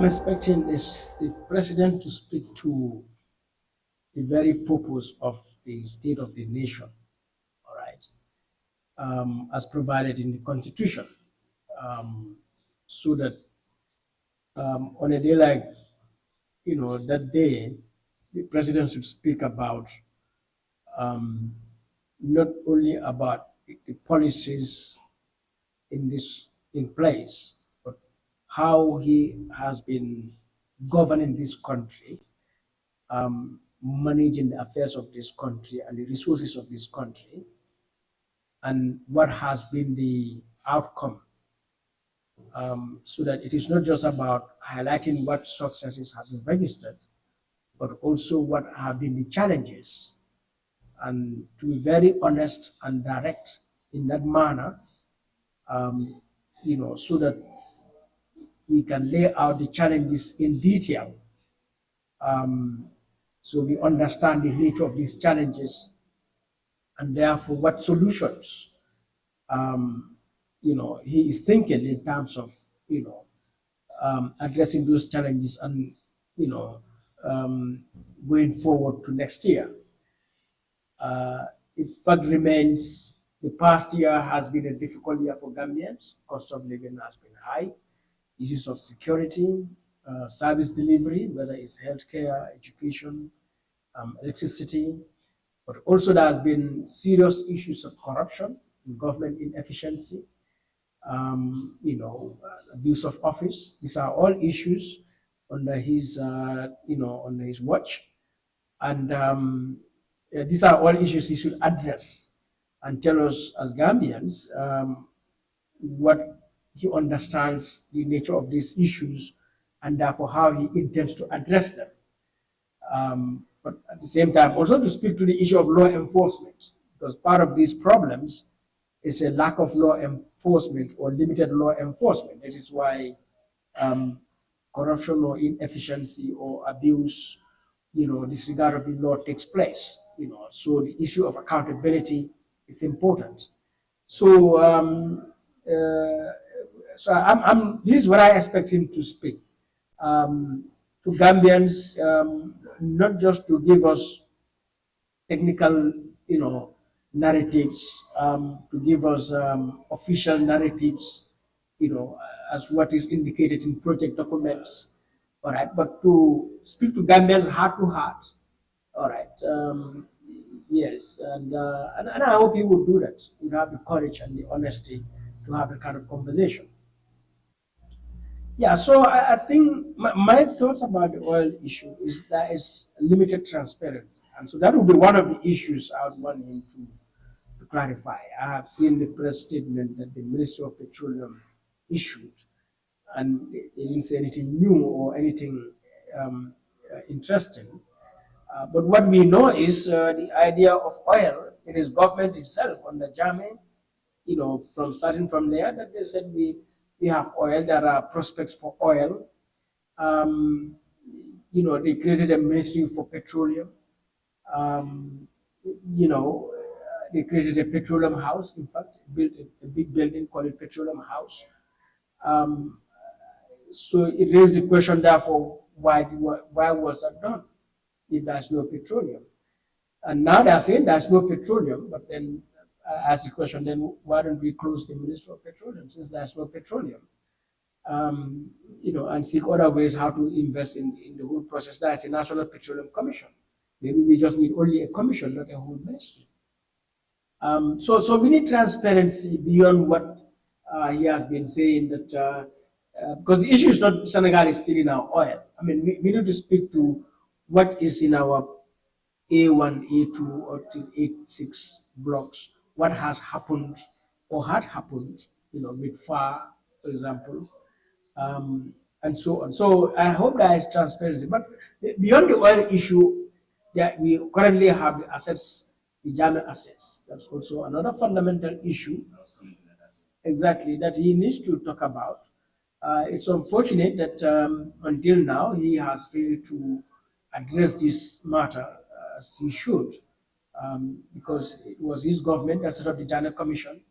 I'm expecting is the president to speak to the very purpose of the state of the nation, all right, as provided in the constitution, um, so that on a day like that day, the president should speak about um, not only about the policies in place, but how he has been governing this country, managing the affairs of this country and the resources of this country, and what has been the outcome, so that it is not just about highlighting what successes have been registered, but also what have been the challenges, and to be very honest and direct in that manner, um, so that he can lay out the challenges in detail, um, so we understand the nature of these challenges and therefore what solutions um, he is thinking in terms of addressing those challenges and you know um, going forward to next year. Uh, the fact remains the past year has been a difficult year for Gambians. Cost of living has been high. Issues of security, service delivery, whether it's healthcare, education, electricity, but also there has been serious issues of corruption, government inefficiency, abuse of office. These are all issues under his watch, and these are all issues he should address and tell us as Gambians what he understands the nature of these issues, and therefore how he intends to address them. But at the same time, also to speak to the issue of law enforcement, because part of these problems is a lack of law enforcement or limited law enforcement. That is why um, corruption or inefficiency or abuse, disregard of the law takes place. So the issue of accountability is important. So, this is what I expect him to speak to Gambians, not just to give us technical, narratives, to give us official narratives, as what is indicated in project documents, all right, but to speak to Gambians heart to heart, all right. Yes, and I hope he would do that. He would have the courage and the honesty to have that kind of conversation. Yeah, so I think my thoughts about the oil issue is there is limited transparency. And so that will be one of the issues I would want him to clarify. I have seen the press statement that the Ministry of Petroleum issued, and they didn't say anything new or anything interesting. But what we know is the idea of oil. It is government itself under Jame, from starting from there that they said we have oil. There are prospects for oil. Um, they created a ministry for petroleum. Um, they created a petroleum house. In fact, built a big building called it Petroleum House. Um, so it raised the question, therefore, why was that done if there's no petroleum? And now they're saying there's no petroleum, but then ask the question, then why don't we close the Ministry of Petroleum since there's no petroleum? And seek other ways how to invest in the whole process. There's a National Petroleum Commission. Maybe we just need only a commission, not a whole ministry. So we need transparency beyond what he has been saying that because the issue is not Senegal is stealing our oil. I mean, we need to speak to what is in our A1, A2, or to A6 blocks. What has happened or had happened, with FAR, for example, and so on. So I hope there is transparency. But beyond the oil issue, yeah, we currently have the assets, the German assets. That's also another fundamental issue, exactly, that he needs to talk about. It's unfortunate that until now he has failed to address this matter as he should, because it was his government that set up the German Commission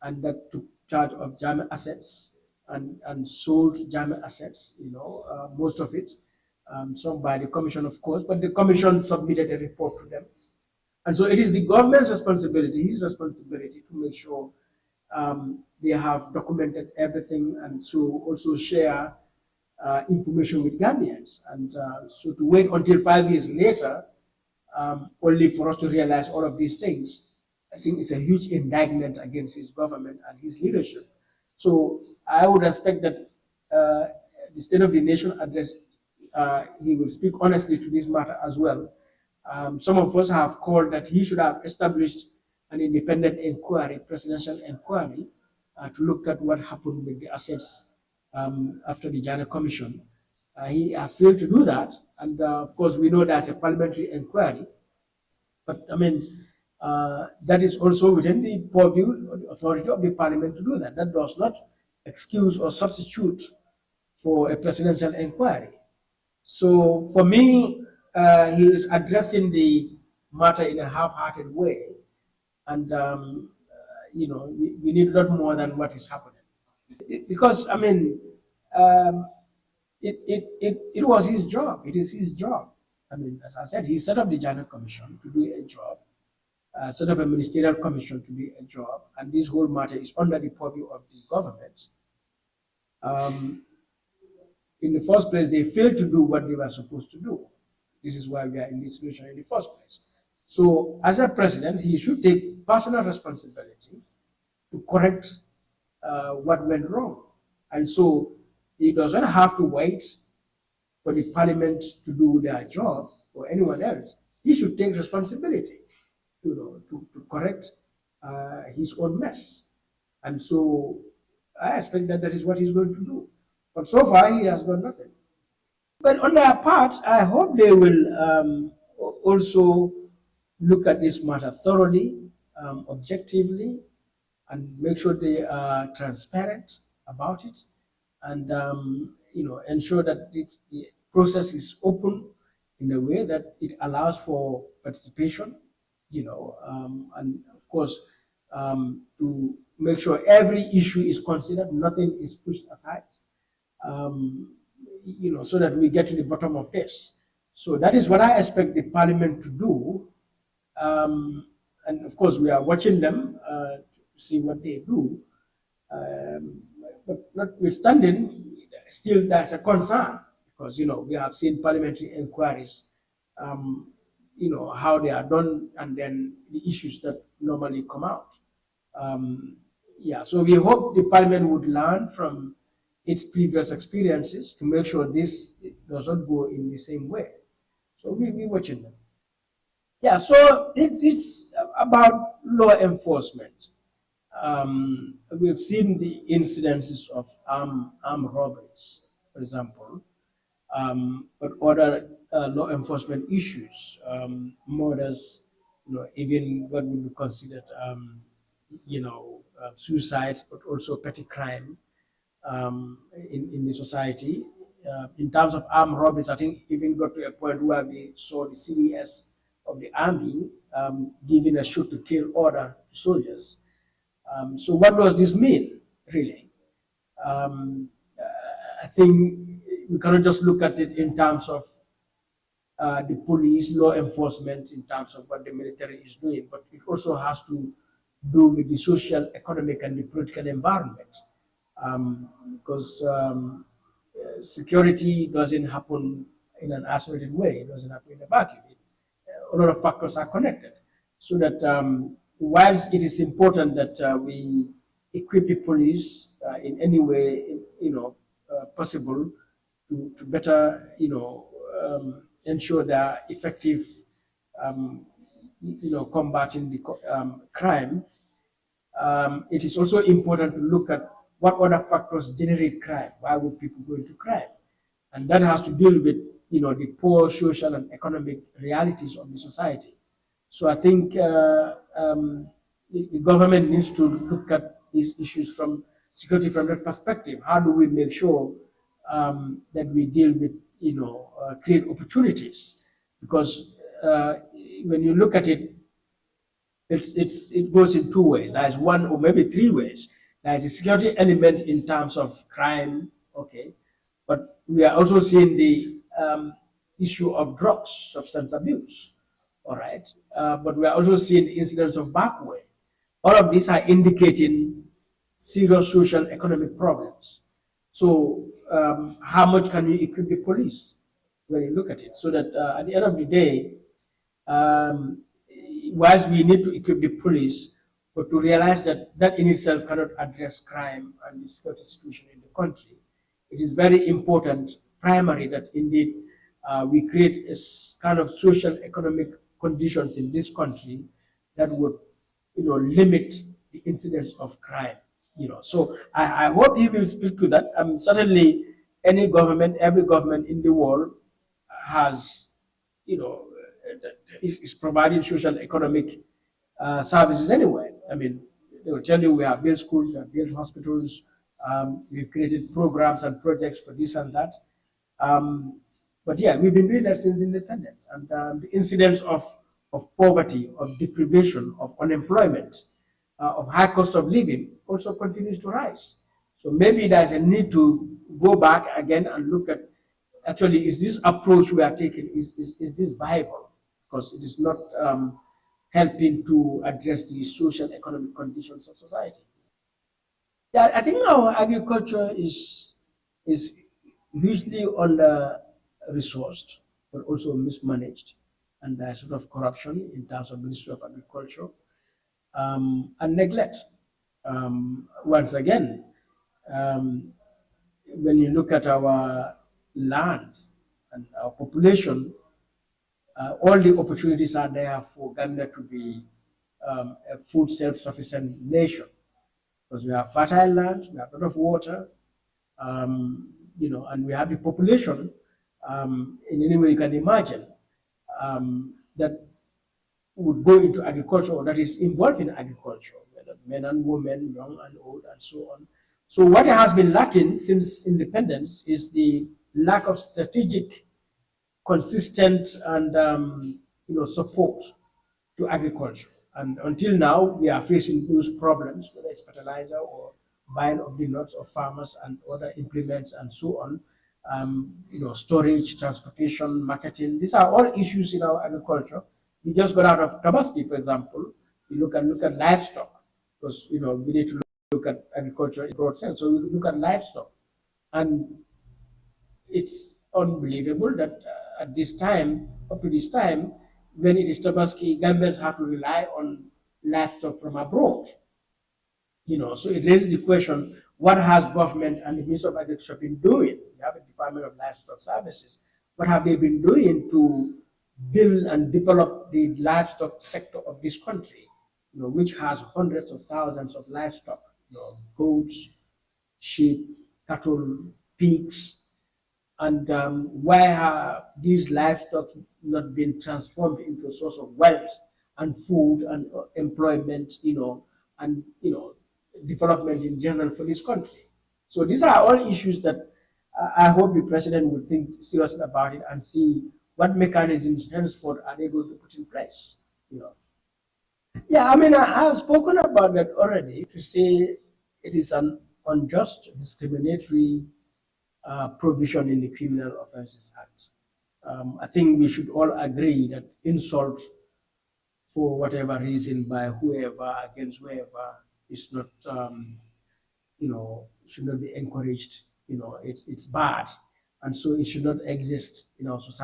and that took charge of German assets. and sold German assets, most of it, some by the commission, of course, but the commission submitted a report to them. And so it is the government's responsibility, his responsibility, to make sure they have documented everything, and so also share information with Gambians. And so to wait until 5 years later, only for us to realize all of these things, I think it's a huge indictment against his government and his leadership. So I would expect that the State of the Nation address, he will speak honestly to this matter as well. Some of us have called that he should have established an independent inquiry, presidential inquiry, to look at what happened with the assets after the Jana Commission. He has failed to do that, and of course we know there's a parliamentary inquiry. But I mean, that is also within the purview or the authority of the parliament to do that. That does not excuse or substitute for a presidential inquiry. So for me, he is addressing the matter in a half-hearted way, and we need a lot more than what is happening. Because I mean, um, it was his job. It is his job. I mean, as I said, he set up the Joint Commission to do a job, set up a ministerial commission to do a job, and this whole matter is under the purview of the government. Um, in the first place, they failed to do what they were supposed to do. This is why we are in this situation in the first place. So, as a president, he should take personal responsibility to correct what went wrong. And so, he doesn't have to wait for the parliament to do their job or anyone else. He should take responsibility, to correct his own mess. And so I expect that that is what he's going to do. But so far, he has done nothing. But on their part, I hope they will also look at this matter thoroughly, objectively, and make sure they are transparent about it, and ensure that the process is open in a way that it allows for participation, and of course to make sure every issue is considered, nothing is pushed aside, um, so that we get to the bottom of this. So that is what I expect the parliament to do. And of course, we are watching them to see what they do. Um, but notwithstanding, still there's a concern because we have seen parliamentary inquiries, how they are done, and then the issues that normally come out. Yeah, so we hope the parliament would learn from its previous experiences to make sure this does not go in the same way. So we're watching them. Yeah, so it's about law enforcement. We've seen the incidences of armed robberies, for example, but other law enforcement issues, murders, even what would be considered, suicides, but also petty crime in the society. In terms of armed robberies, I think even got to a point where we saw the CDS of the army giving a shoot to kill order to soldiers. So what does this mean, really? Um, I think we cannot just look at it in terms of the police, law enforcement, in terms of what the military is doing, but it also has to do with the social, economic, and the political environment. Because security doesn't happen in an isolated way, it doesn't happen in a vacuum. A lot of factors are connected. So that whilst it is important that we equip the police in any way, possible to better, ensure their effective, combating the crime, it is also important to look at what other factors generate crime. Why would people go into crime? And that has to deal with the poor social and economic realities of the society. So I think the government needs to look at these issues from security from that perspective. How do we make sure that we deal with create opportunities? Because when you look at it, it goes in two ways. There's one or maybe three ways. There's a security element in terms of crime, okay, but we are also seeing the issue of drugs, substance abuse, all right, but we are also seeing incidents of backward. All of these are indicating serious social economic problems. So, how much can we equip the police when you look at it? So that at the end of the day, um, whilst we need to equip the police, but to realize that that in itself cannot address crime and the security situation in the country, it is very important, primary, that indeed we create a kind of social economic conditions in this country that would, limit the incidence of crime. So I hope he will speak to that. Certainly, any government, every government in the world has, you know, is providing social economic services anyway. I mean, they will tell you we have built schools, we have built hospitals, we've created programs and projects for this and that. Um, but yeah, we've been doing that since independence. And the incidence of poverty, of deprivation, of unemployment, of high cost of living also continues to rise. So maybe there's a need to go back again and look at, actually, is this approach we are taking, is this viable? Because it is not helping to address the social economic conditions of society. Yeah, I think our agriculture is hugely under resourced, but also mismanaged, and there's sort of corruption in terms of Ministry of Agriculture, and neglect. Once again, um, when you look at our lands and our population, all the opportunities are there for Ghana to be a food self-sufficient nation, because we have fertile lands, we have a lot of water, and we have the population in any way you can imagine, that would go into agriculture, or that is involved in agriculture, whether men and women, young and old, and so on. So what has been lacking since independence is the lack of strategic, consistent, and support to agriculture. And until now, we are facing those problems, whether it's fertilizer or buying of the lots of farmers and other implements and so on. Storage, transportation, marketing. These are all issues in our agriculture. We just got out of Tabaski, for example. We look at livestock, because we need to look at agriculture in broad sense. So we look at livestock, and it's unbelievable that at this time, up to this time, when it is Tabaski, Gambians have to rely on livestock from abroad. So it raises the question: what has government and the Minister of Agriculture been doing? We have a Department of Livestock Services. What have they been doing to build and develop the livestock sector of this country? Which has hundreds of thousands of livestock, goats, sheep, cattle, pigs, and why have these livestock not been transformed into a source of wealth and food and employment, and development in general for this country? So these are all issues that I hope the president would think seriously about it and see what mechanisms henceforth are they going to put in place. You know. Yeah, I mean, I have spoken about that already, to say it is an unjust, discriminatory provision in the Criminal Offences Act. I think we should all agree that insult, for whatever reason, by whoever against whoever, is not, should not be encouraged. It's bad, and so it should not exist in our society.